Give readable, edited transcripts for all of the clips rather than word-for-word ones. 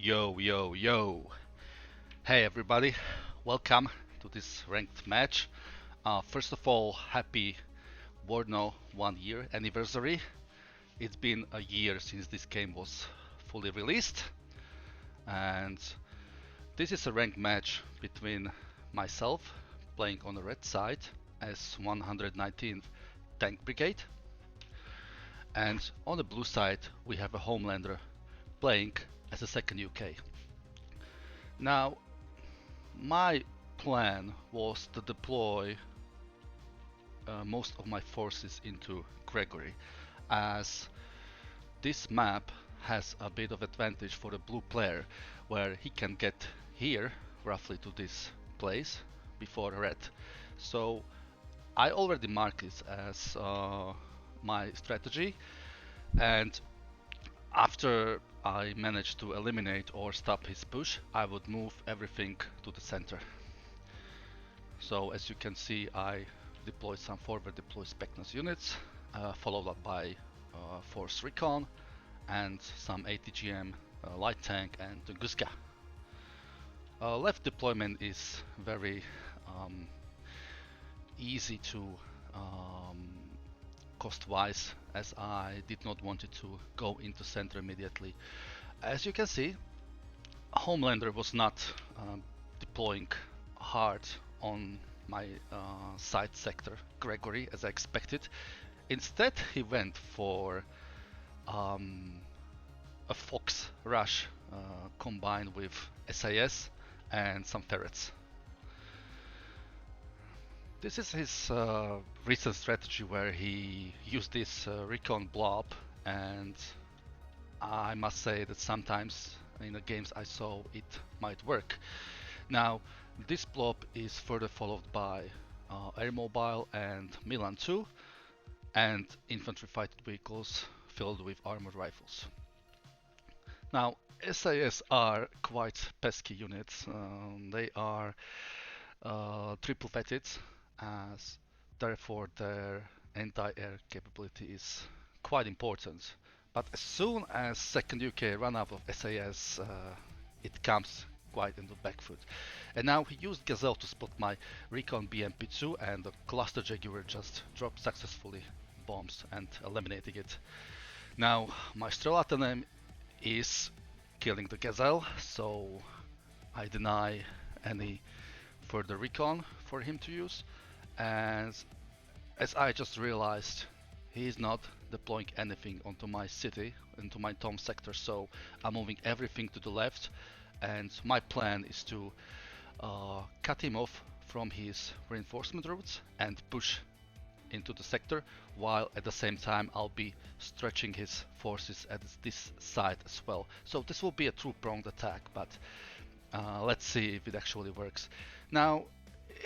Yo, yo, yo. Hey, everybody. Welcome to this ranked match. First of all, happy Warno 1 year anniversary. It's been a year since this game was fully released, and this is a ranked match between myself playing on the red side as 119th Tank Brigade, and on the blue side we have a Homelander playing as a second UK. Now, my plan was to deploy most of my forces into Gregory, as this map has a bit of advantage for the blue player, where he can get here, roughly to this place, before red. So I already marked this as my strategy, and after I managed to eliminate or stop his push, I would move everything to the center. So as you can see, I deployed some forward deploy Specnus units, followed up by Force Recon and some ATGM light tank and Tunguska. Left deployment is very easy to cost-wise, as I did not want it to go into center immediately. As you can see, Homelander was not deploying hard on my side sector, Gregory, as I expected. Instead, he went for a Fox rush combined with SAS and some ferrets. This is his recent strategy, where he used this recon blob, and I must say that sometimes in the games I saw it might work. Now, this blob is further followed by air mobile and Milan 2 and infantry fighting vehicles filled with armored rifles. Now, SAS are quite pesky units. They are triple vetted, as therefore their anti-air capability is quite important. But as soon as second UK run out of SAS, it comes quite into back foot. And now he used Gazelle to spot my Recon BMP2, and the Cluster Jaguar just dropped successfully bombs and eliminating it. Now my Strelatanem is killing the Gazelle, so I deny any further recon for him to use. And as I just realized, he is not deploying anything onto my city, into my Tom sector, so I'm moving everything to the left, and my plan is to cut him off from his reinforcement routes and push into the sector, while at the same time I'll be stretching his forces at this side as well. So this will be a two-pronged attack, but let's see if it actually works. Now,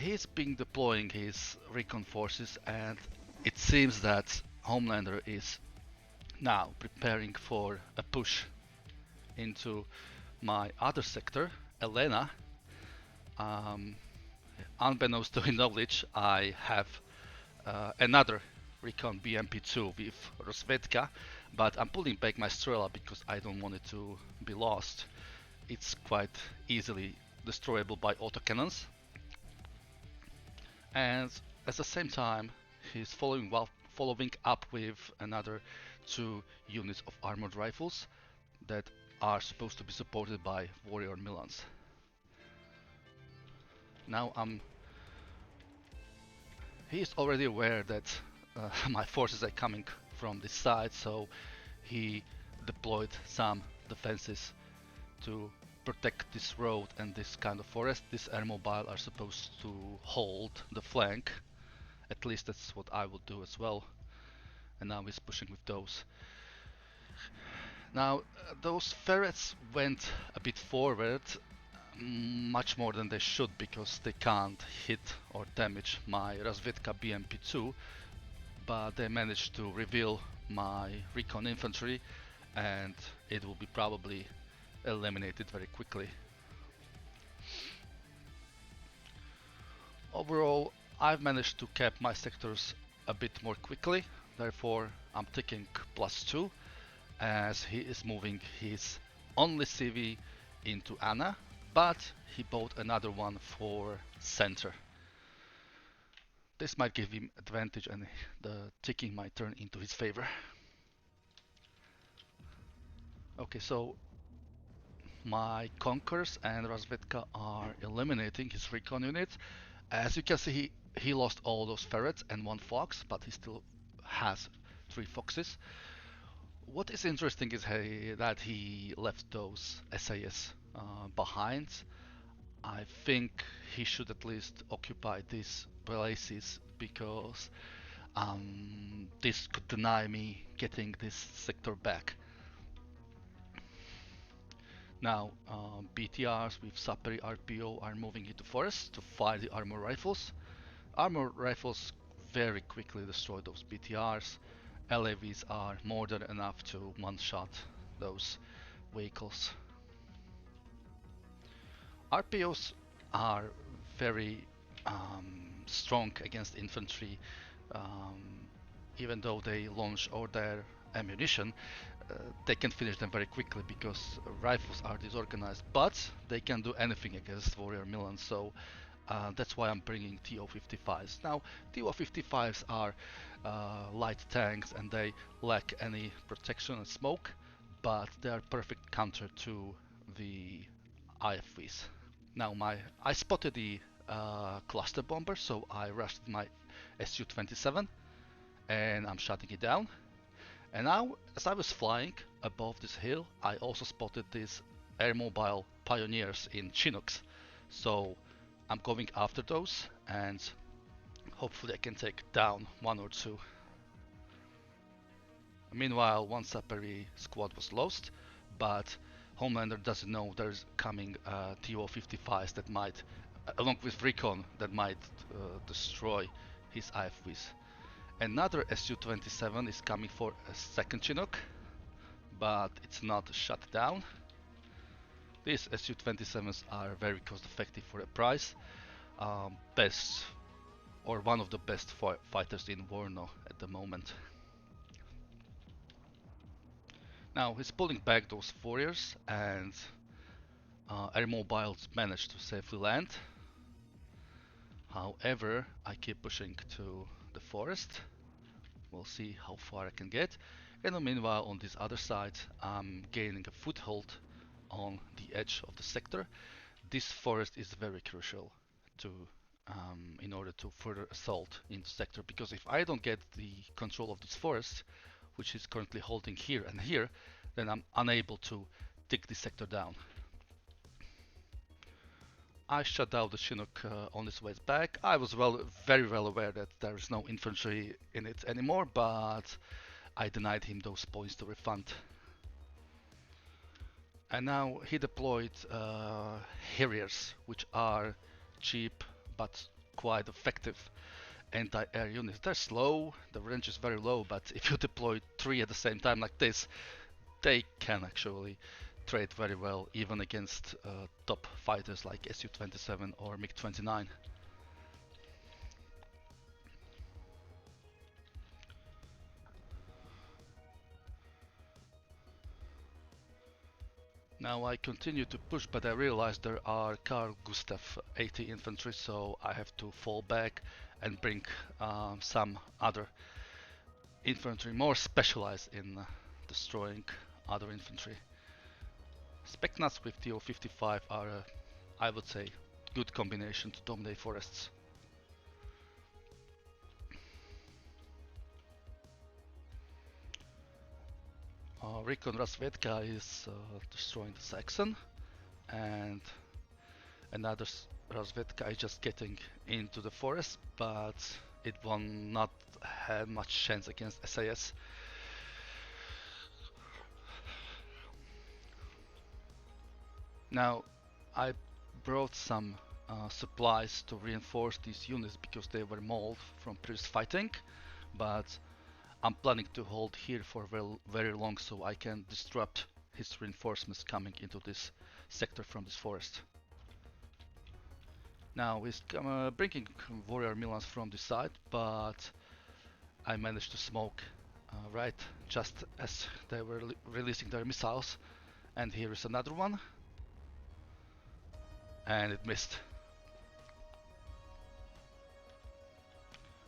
he's been deploying his recon forces, and it seems that Homelander is now preparing for a push into my other sector, Elena. Unbeknownst to his knowledge, I have another recon BMP2 with DuroSVK, but I'm pulling back my Strela because I don't want it to be lost. It's quite easily destroyable by autocannons. And at the same time, he's following up with another 2 units of armored rifles that are supposed to be supported by warrior Milans. Now he is already aware that my forces are coming from this side, so he deployed some defenses to protect this road and this kind of forest. This air mobile are supposed to hold the flank. At least that's what I would do as well. And now he's pushing with those. Now, those ferrets went a bit forward, much more than they should, because they can't hit or damage my Razvedka BMP2, but they managed to reveal my recon infantry, and it will be probably eliminated very quickly. Overall, I've managed to cap my sectors a bit more quickly, therefore I'm taking +2, as he is moving his only CV into Anna, but he bought another one for center. This might give him advantage and the ticking might turn into his favor. Okay, so my Conquerors and Razvedka are eliminating his recon unit. As you can see, he lost all those ferrets and one fox, but he still has 3 foxes. What is interesting is that he left those SAS behind. I think he should at least occupy these places because this could deny me getting this sector back. Now, BTRs with Saperi RPO are moving into forests to fire the armor rifles. Armor rifles very quickly destroy those BTRs. LAVs are more than enough to one-shot those vehicles. RPOs are very strong against infantry, um, even though they launch all their ammunition. They can finish them very quickly because rifles are disorganized, but they can do anything against warrior Milan, so that's why I'm bringing TO-55s. Now, TO-55s are light tanks and they lack any protection and smoke, but they are perfect counter to the IFVs. Now, I spotted the cluster bomber, so I rushed my Su-27 and I'm shutting it down. And now, as I was flying above this hill, I also spotted these air mobile pioneers in Chinooks. So I'm going after those and hopefully I can take down 1 or 2. Meanwhile, one Saperi squad was lost, but Homelander doesn't know there's coming TO-55s that might, along with Recon, that might destroy his IFVs. Another Su-27 is coming for a second Chinook, but it's not shut down. These Su-27s are very cost effective for a price. Best, or one of the best fighters in Warno at the moment. Now he's pulling back those warriors and air mobiles managed to safely land. However, I keep pushing to the forest. We'll see how far I can get. And meanwhile, on this other side, I'm gaining a foothold on the edge of the sector. This forest is very crucial to in order to further assault in the sector, because if I don't get the control of this forest, which is currently holding here and here, then I'm unable to take this sector down. I shut down the Chinook on its way back. I was very well aware that there is no infantry in it anymore, but I denied him those points to refund. And now he deployed Harriers, which are cheap but quite effective anti-air units. They're slow, the range is very low, but if you deploy 3 at the same time like this, they can actually trade very well, even against top fighters like Su-27 or MiG-29. Now I continue to push, but I realize there are Carl Gustav 80 infantry, so I have to fall back and bring some other infantry more specialized in destroying other infantry. Specnats with TO-55 are, I would say, good combination to dominate forests. Recon Razvedka is destroying the Saxon, and another Razvedka is just getting into the forest, but it will not have much chance against SAS. Now, I brought some supplies to reinforce these units because they were mauled from previous fighting, but I'm planning to hold here for very long so I can disrupt his reinforcements coming into this sector from this forest. Now he's bringing warrior Milans from this side, but I managed to smoke right just as they were releasing their missiles, and here is another one. and it missed.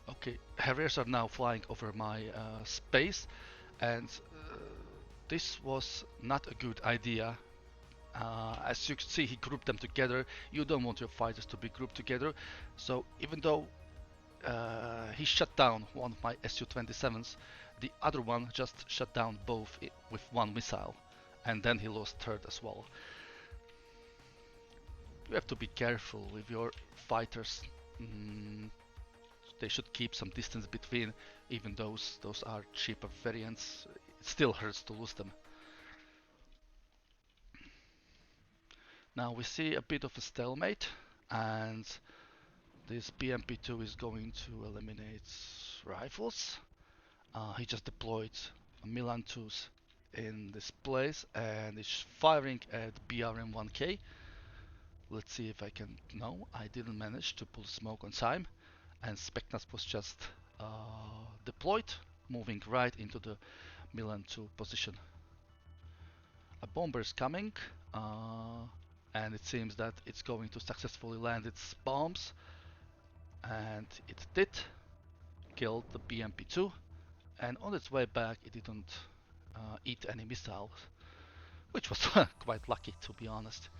Okay, Harriers are now flying over my space, and this was not a good idea. As you can see, he grouped them together. You don't want your fighters to be grouped together, so even though he shut down one of my Su-27s, the other one just shut down both with one missile, and then he lost third as well. You have to be careful with your fighters. They should keep some distance between, even those are cheaper variants. It still hurts to lose them. Now we see a bit of a stalemate, and this BMP-2 is going to eliminate rifles. He just deployed Milan 2s in this place and is firing at BRM-1K. Let's see if I can. No, I didn't manage to pull smoke on time, and Specnas was just deployed, moving right into the Milan 2 position. A bomber is coming, and it seems that it's going to successfully land its bombs, and it did. Killed the BMP-2, and on its way back it didn't eat any missiles, which was quite lucky, to be honest.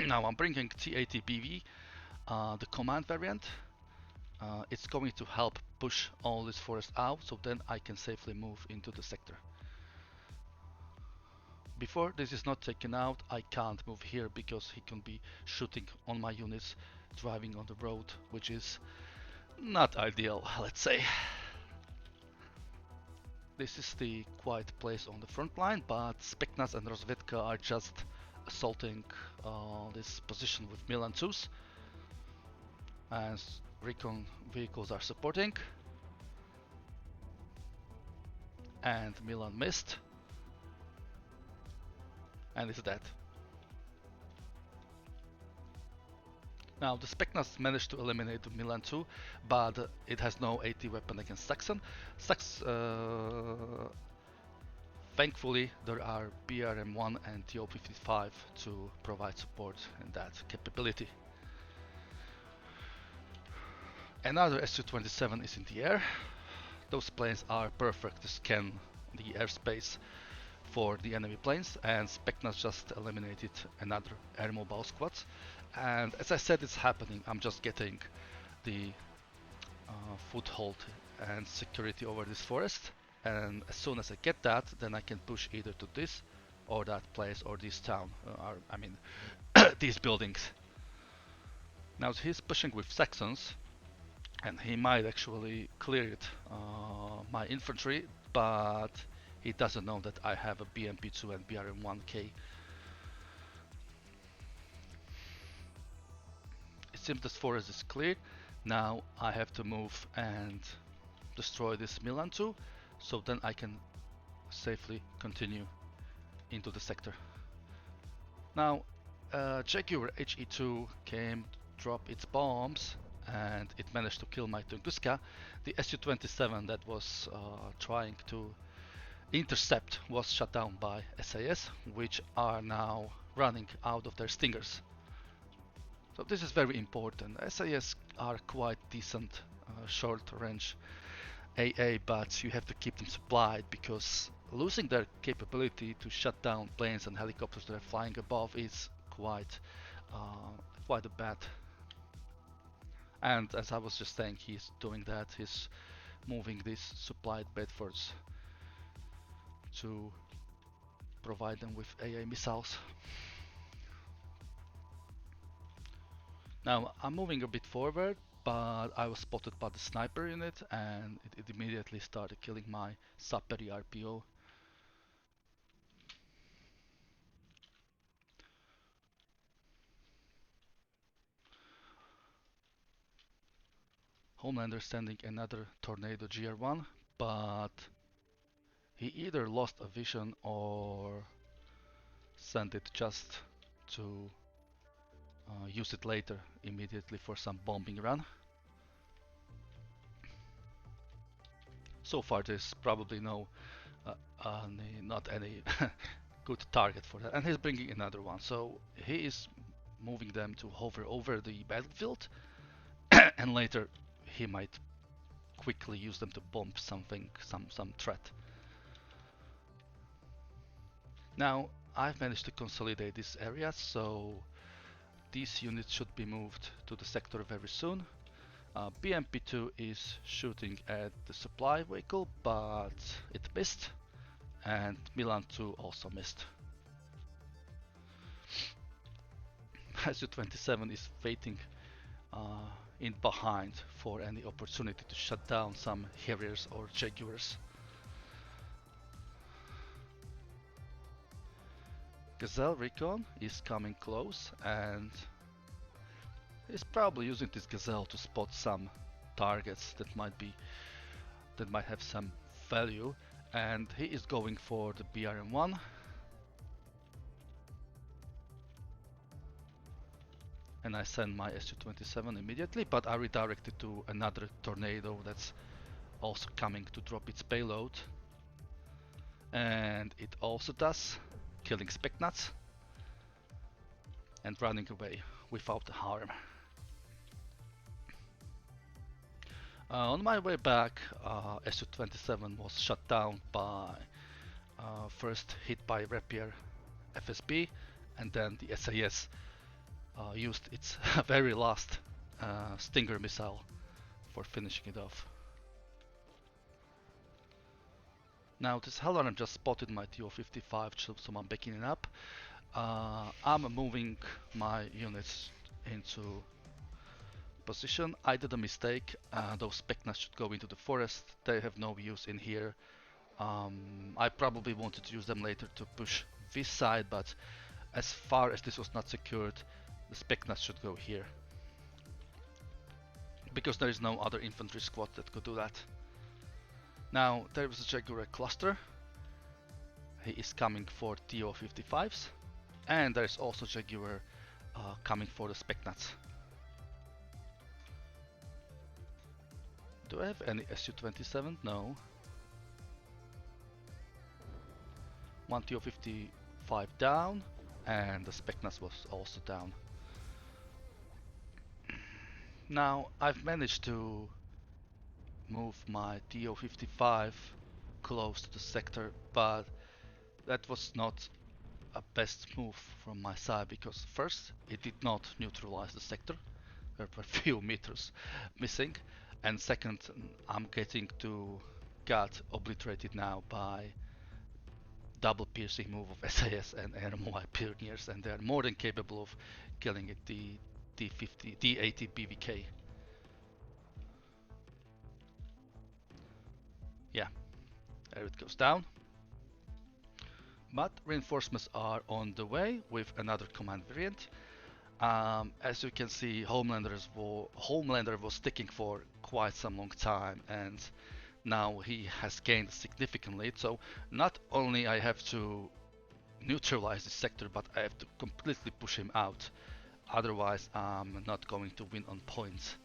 Now I'm bringing T-80BV, the command variant. It's going to help push all this forest out, so then I can safely move into the sector. Before this is not taken out, I can't move here because he can be shooting on my units driving on the road, which is not ideal, let's say. This is the quiet place on the front line, but Specnas and DuroSVK are just assaulting this position with Milan 2s, as recon vehicles are supporting, and Milan missed, and it's dead. Now the Specnas managed to eliminate the Milan 2, but it has no AT weapon against Saxon. Thankfully there are BRM-1 and TO-55 to provide support in that capability. Another Su-27 is in the air. Those planes are perfect to scan the airspace for the enemy planes, and Specnas just eliminated another air mobile squad. And as I said, it's happening. I'm just getting the foothold and security over this forest, and as soon as I get that, then I can push either to this or that place or this town, I mean these buildings. Now he's pushing with Saxons, and he might actually clear it, my infantry, but he doesn't know that I have a BMP-2 and BRM-1K. It seems this forest is cleared. Now I have to move and destroy this Milan 2, so then I can safely continue into the sector. Now Jaguar HE2 came, dropped its bombs, and it managed to kill my Tunguska. The Su-27 that was trying to intercept was shut down by SAS, which are now running out of their Stingers. So this is very important. SAS are quite decent short-range AA, but you have to keep them supplied, because losing their capability to shut down planes and helicopters that are flying above is quite a bad. And as I was just saying, he's doing that. He's moving these supplied Bedfords to provide them with AA missiles. Now I'm moving a bit forward, but I was spotted by the sniper unit, and it immediately started killing my Saperi RPO. Homelander sending another Tornado GR1, but he either lost a vision or sent it just to use it later immediately for some bombing run. So far there's probably not any good target for that. And he's bringing another one, so he is moving them to hover over the battlefield, and later he might quickly use them to bomb something, some threat. Now I've managed to consolidate this area, so these units should be moved to the sector very soon. BMP2 is shooting at the supply vehicle, but it missed, and Milan 2 also missed. Su-27 is waiting in behind for any opportunity to shut down some Harriers or Jaguars. Gazelle Recon is coming close, and he's probably using this Gazelle to spot some targets that might have some value, and he is going for the BRM-1. And I send my Su-27 immediately, but I redirect it to another tornado that's also coming to drop its payload. And it also does, killing Specnats and running away without harm. On my way back, Su-27 was shut down by first hit by Rapier FSB, and then the SAS used its very last Stinger missile for finishing it off. Now this Homelander just spotted my TO-55, so I'm backing it up. I'm moving my units into position. I did a mistake. Those Specnas should go into the forest. They have no use in here. I probably wanted to use them later to push this side, but as far as this was not secured, the Specnas should go here, because there is no other infantry squad that could do that. Now there is a Jaguar cluster. He is coming for TO-55s, and there is also Jaguar coming for the Specnats. Do I have any Su-27? No. One TO-55 down, and the Specnats was also down. Now I've managed to move my TO-55 close to the sector, but that was not a best move from my side, because first it did not neutralize the sector. There were a few meters missing, and second, I'm getting got obliterated now by double piercing move of SAS and airmobile pioneers, and they are more than capable of killing it, the D80 BVK. Yeah, there it goes down. But reinforcements are on the way with another command variant. As you can see, Homelander was sticking for quite some long time, and now he has gained a significant lead. So not only I have to neutralize this sector, but I have to completely push him out. Otherwise, I'm not going to win on points.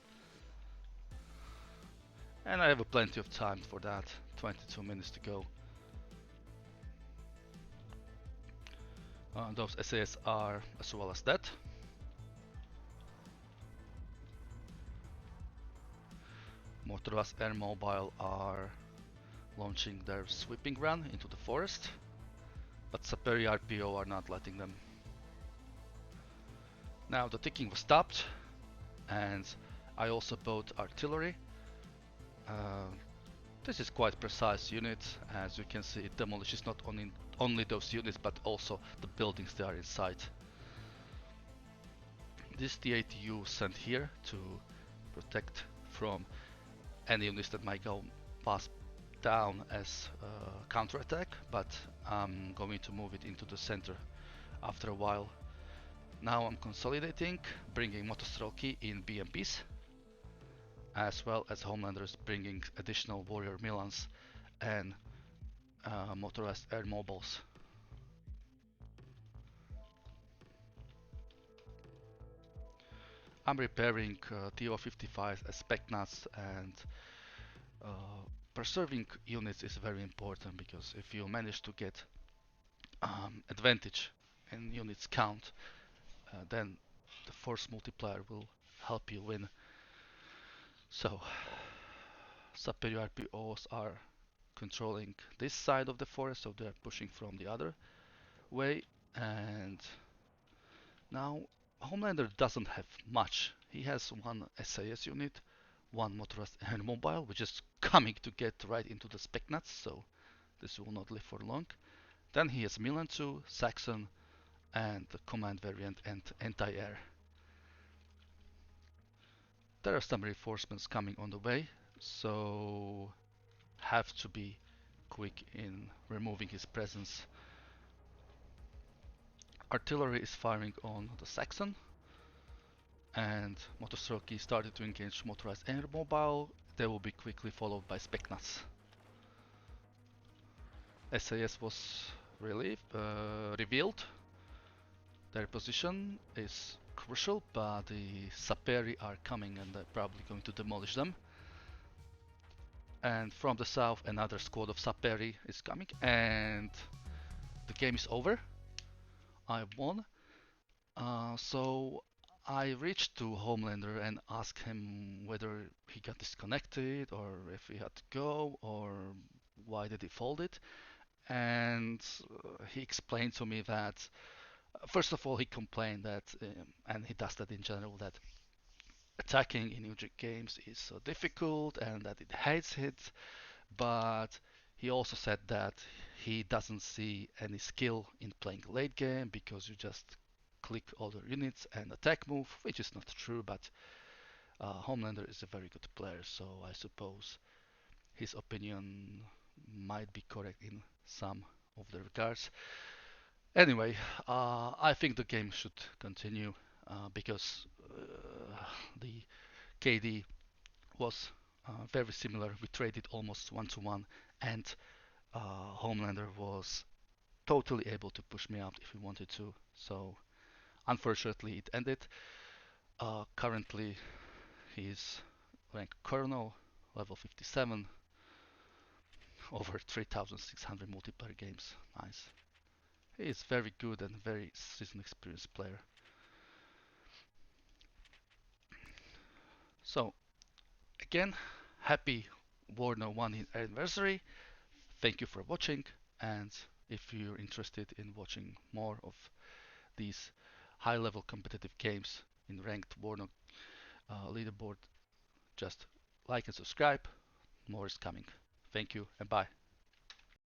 And I have plenty of time for that. 22 minutes to go. Those SAS are as well as that. Motorized Air Mobile are launching their sweeping run into the forest, but Superior RPO are not letting them. Now the ticking was stopped, and I also bought artillery. This is quite precise unit. As you can see, it demolishes not only those units, but also the buildings they are inside. This D80U sent here to protect from any units that might go pass down as counterattack, but I'm going to move it into the center after a while. Now I'm consolidating, bringing Motostrelki in BMPs, as well as Homelanders bringing additional Warrior Milans and motorized air mobiles. I'm repairing TO-55 as Specnats, and preserving units is very important, because if you manage to get advantage in units count, then the force multiplier will help you win. So superior RPOs are controlling this side of the forest, so they're pushing from the other way. And now Homelander doesn't have much. He has one SAS unit, one motorized air mobile, which is coming to get right into the spec nuts, so this will not live for long. Then he has Milan 2, Saxon, and the command variant and anti-air. There are some reinforcements coming on the way, so have to be quick in removing his presence. Artillery is firing on the Saxon, and Motostoki started to engage motorized air mobile. They will be quickly followed by Specnats. SAS was revealed. Their position is crucial, but the Saperi are coming and they're probably going to demolish them. And from the south, another squad of Saperi is coming, and the game is over. I won. So I reached to Homelander and asked him whether he got disconnected or if he had to go or why did he fold it. And he explained to me that first of all he complained that, and he does that in general, that attacking in new games is so difficult and that it hates it. But he also said that he doesn't see any skill in playing late game because you just click all the units and attack move, which is not true, but Homelander is a very good player, so I suppose his opinion might be correct in some of the regards. Anyway, I think the game should continue because the KD was very similar. We traded almost 1-to-1, and Homelander was totally able to push me up if he wanted to. So unfortunately, it ended. Currently, he's ranked Colonel, level 57, over 3,600 multiplayer games. Nice. He is very good and very seasoned, experienced player. So again, happy Warno 1 anniversary. Thank you for watching, and if you're interested in watching more of these high-level competitive games in ranked Warno leaderboard, just like and subscribe. More is coming. Thank you and bye.